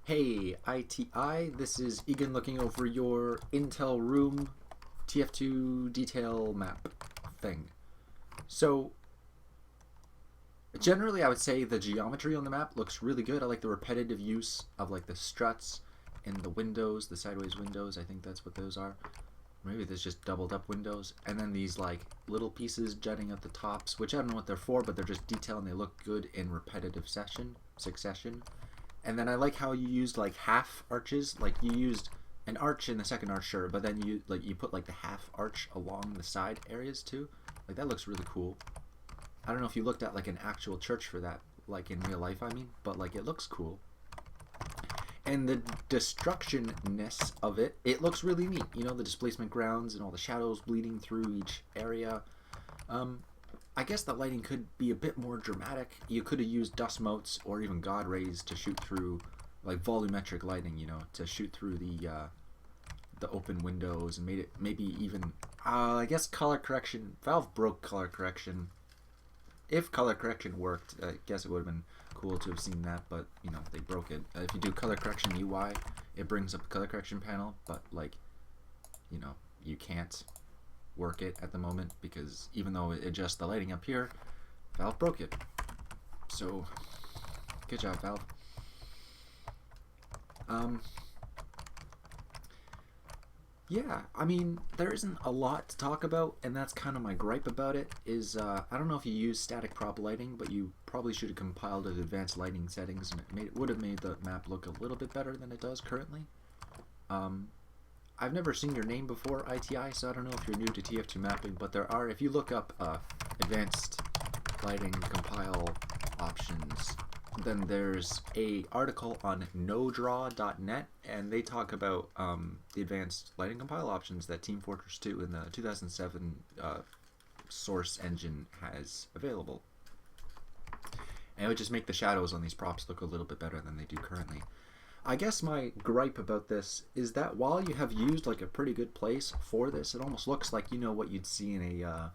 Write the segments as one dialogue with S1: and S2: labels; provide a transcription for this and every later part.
S1: Hey, ITI, this is Egan looking over your Intel Room TF2 detail map thing. So, generally I would say the geometry on the map looks really good. I like the repetitive use of like the struts and the windows, the sideways windows. I think that's what those are. Maybe there's just doubled up windows. And then these like little pieces jutting at the tops, which I don't know what they're for, but they're just detail and they look good in repetitive succession. And then I like how you used like half arches. Like you used an arch in the second arch, sure, but then you put like the half arch along the side areas too. Like that looks really cool. I don't know if you looked at like an actual church for that, like in real life, I mean, but like it looks cool. And the destructionness of it, it looks really neat. You know, the displacement grounds and all the shadows bleeding through each area. Um, I guess the lighting could be a bit more dramatic. You could have used dust motes or even god rays to shoot through, like volumetric lighting. You know, to shoot through the open windows and made it maybe even. I guess color correction. Valve broke color correction. If color correction worked, I guess it would have been cool to have seen that, but you know they broke it. If you do color correction UI, it brings up the color correction panel, but like, you know, you can't work it at the moment because even though it adjusts the lighting up here, Valve broke it. So, good job, Valve. Yeah, I mean, there isn't a lot to talk about, and that's kind of my gripe about it, is I don't know if you use static prop lighting, but you probably should have compiled it advanced lighting settings, and it would have made the map look a little bit better than it does currently. Um, I've never seen your name before, ITI, so I don't know if you're new to TF2 mapping, but there are, if you look up advanced lighting compile options, then there's a article on nodraw.net, and they talk about the advanced lighting compile options that Team Fortress 2 in the 2007 source engine has available. And it would just make the shadows on these props look a little bit better than they do currently. I guess my gripe about this is that while you have used like a pretty good place for this, it almost looks like, you know, what you'd see in a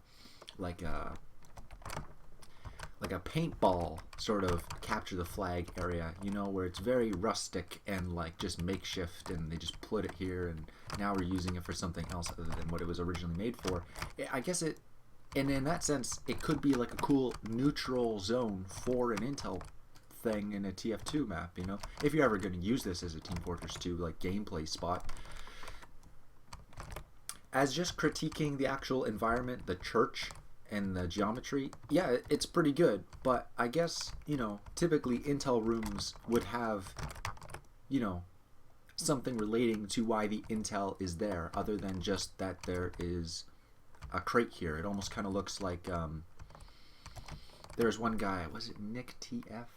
S1: like a paintball sort of capture the flag area, you know, where it's very rustic and like just makeshift, and they just put it here and now we're using it for something else other than what it was originally made for. I guess it, and in that sense, it could be like a cool neutral zone for an Intel thing in a TF2 map, you know, if you're ever going to use this as a Team Fortress 2 like gameplay spot. As just critiquing the actual environment, the church and the geometry, yeah, it's pretty good, but I guess, you know, typically Intel rooms would have, you know, something relating to why the Intel is there other than just that there is a crate here. It almost kind of looks like there's one guy, was it Nick TF,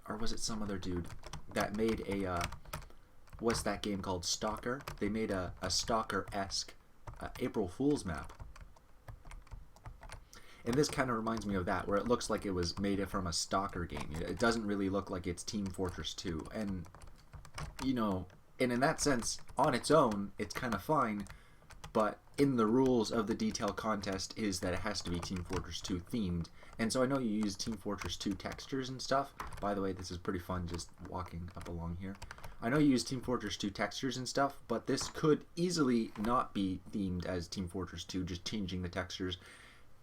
S1: or was it some other dude that made a what's that game called, Stalker? They made a Stalker-esque April Fool's map. And this kind of reminds me of that, where it looks like it was made from a Stalker game. It doesn't really look like it's Team Fortress 2. And, you know, and in that sense, on its own, it's kind of fine. But in the rules of the detail contest is that it has to be Team Fortress 2 themed. And so I know you use Team Fortress 2 textures and stuff. By the way, this is pretty fun just walking up along here. I know you use Team Fortress 2 textures and stuff, but this could easily not be themed as Team Fortress 2, just changing the textures.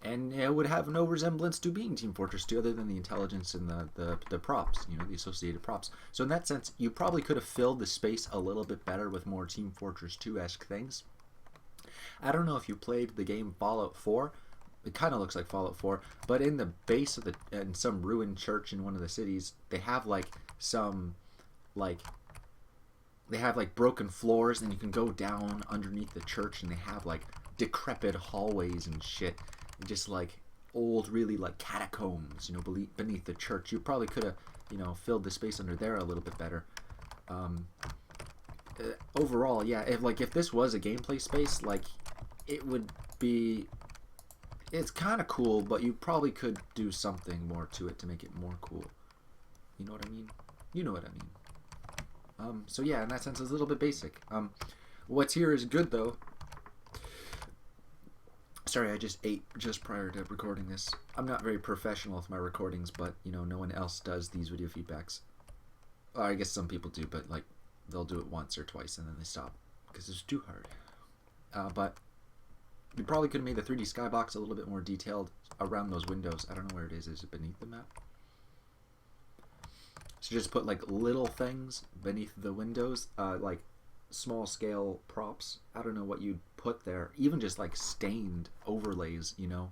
S1: And it would have no resemblance to being Team Fortress 2 other than the intelligence and the props, you know, the associated props. So in that sense, you probably could have filled the space a little bit better with more Team Fortress 2-esque things. I don't know if you played the game Fallout 4. It kind of looks like Fallout 4, but in the base of in some ruined church in one of the cities, they have like some, like, they have like broken floors, and you can go down underneath the church, and they have like decrepit hallways and shit. Just like old, really like catacombs, you know, beneath the church. You probably could have, you know, filled the space under there a little bit better. Overall, yeah, if this was a gameplay space, like, it would be, it's kind of cool, but you probably could do something more to it to make it more cool. You know what I mean? You know what I mean. So yeah, in that sense, it's a little bit basic. What's here is good though. Sorry, I just ate just prior to recording this. I'm not very professional with my recordings, but, you know, no one else does these video feedbacks. I guess some people do, but like they'll do it once or twice and then they stop because it's too hard. But you probably could have made the 3D skybox a little bit more detailed around those windows. I don't know where it is. Is it beneath the map? So just put like little things beneath the windows, like small scale props. I don't know what you'd put there. Even just like stained overlays, you know.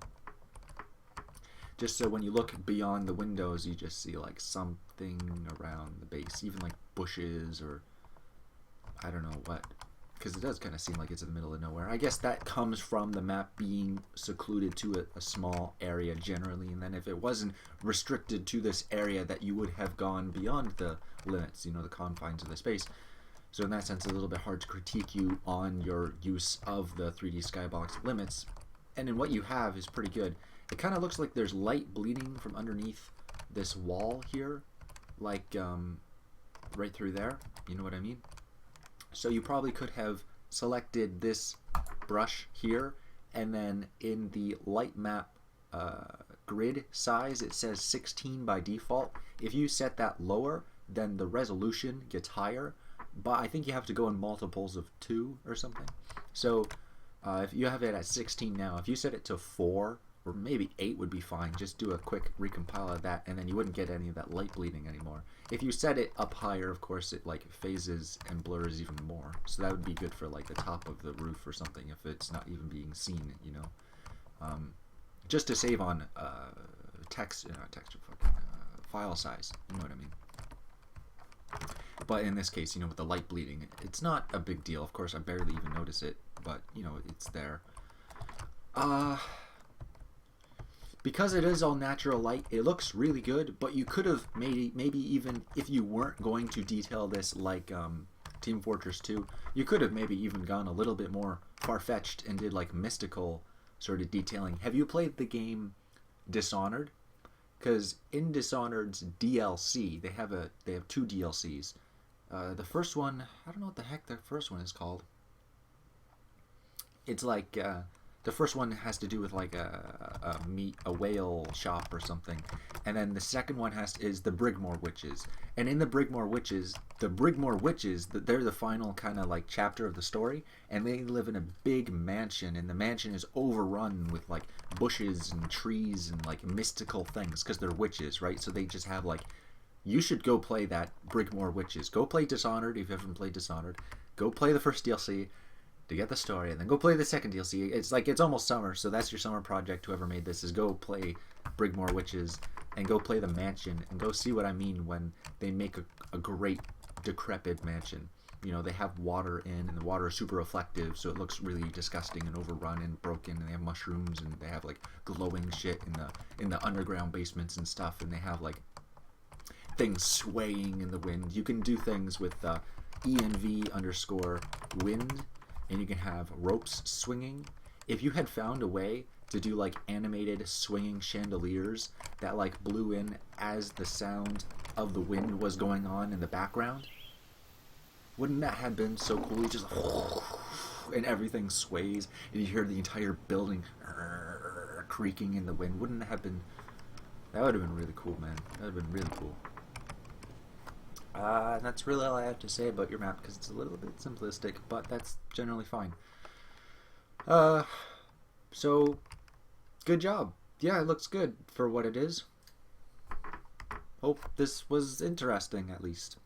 S1: Just so when you look beyond the windows, you just see like something around the base. Even like bushes or I don't know what. Because it does kind of seem like it's in the middle of nowhere. I guess that comes from the map being secluded to a small area generally, and then if it wasn't restricted to this area, that you would have gone beyond the limits, you know, the confines of the space. So in that sense, it's a little bit hard to critique you on your use of the 3D skybox limits. And in what you have is pretty good. It kind of looks like there's light bleeding from underneath this wall here, like right through there. You know what I mean? So you probably could have selected this brush here, and then in the light map grid size, it says 16 by default. If you set that lower, then the resolution gets higher, but I think you have to go in multiples of 2 or something. So if you have it at 16 now, if you set it to 4 or maybe 8 would be fine. Just do a quick recompile of that, and then you wouldn't get any of that light bleeding anymore. If you set it up higher, of course, it like phases and blurs even more. So that would be good for like the top of the roof or something if it's not even being seen, you know. Just to save on text, not text, file size. You know what I mean? But in this case, you know, with the light bleeding, it's not a big deal. Of course, I barely even notice it, but you know, it's there. Because it is all natural light, it looks really good, but you could have maybe even if you weren't going to detail this like Team Fortress 2, you could have maybe even gone a little bit more far-fetched and did like mystical sort of detailing. Have you played the game Dishonored? Because in Dishonored's DLC, they have 2 DLCs. The first one, I don't know what the heck the first one is called. It's like the first one has to do with like a whale shop or something, and then the second one is the Brigmore Witches. And in the Brigmore Witches, they're the final kind of like chapter of the story, and they live in a big mansion, and the mansion is overrun with like bushes and trees and like mystical things because they're witches, right? So they just have like, you should go play that Brigmore Witches. Go play Dishonored if you haven't played Dishonored. Go play the first DLC to get the story, and then go play the second DLC. It's like, it's almost summer, so that's your summer project. Whoever made this is go play Brigmore Witches and go play the mansion and go see what I mean when they make a great decrepit mansion. You know, they have water in, and the water is super reflective, so it looks really disgusting and overrun and broken, and they have mushrooms, and they have like glowing shit in the underground basements and stuff, and they have like things swaying in the wind. You can do things with ENV_wind, and you can have ropes swinging. If you had found a way to do like animated swinging chandeliers that like blew in as the sound of the wind was going on in the background, wouldn't that have been so cool? You just and everything sways, and you hear the entire building creaking in the wind. Wouldn't that have been? That would have been really cool, man. That would have been really cool. And that's really all I have to say about your map, because it's a little bit simplistic, but that's generally fine. So, good job. Yeah, it looks good for what it is. Hope this was interesting, at least.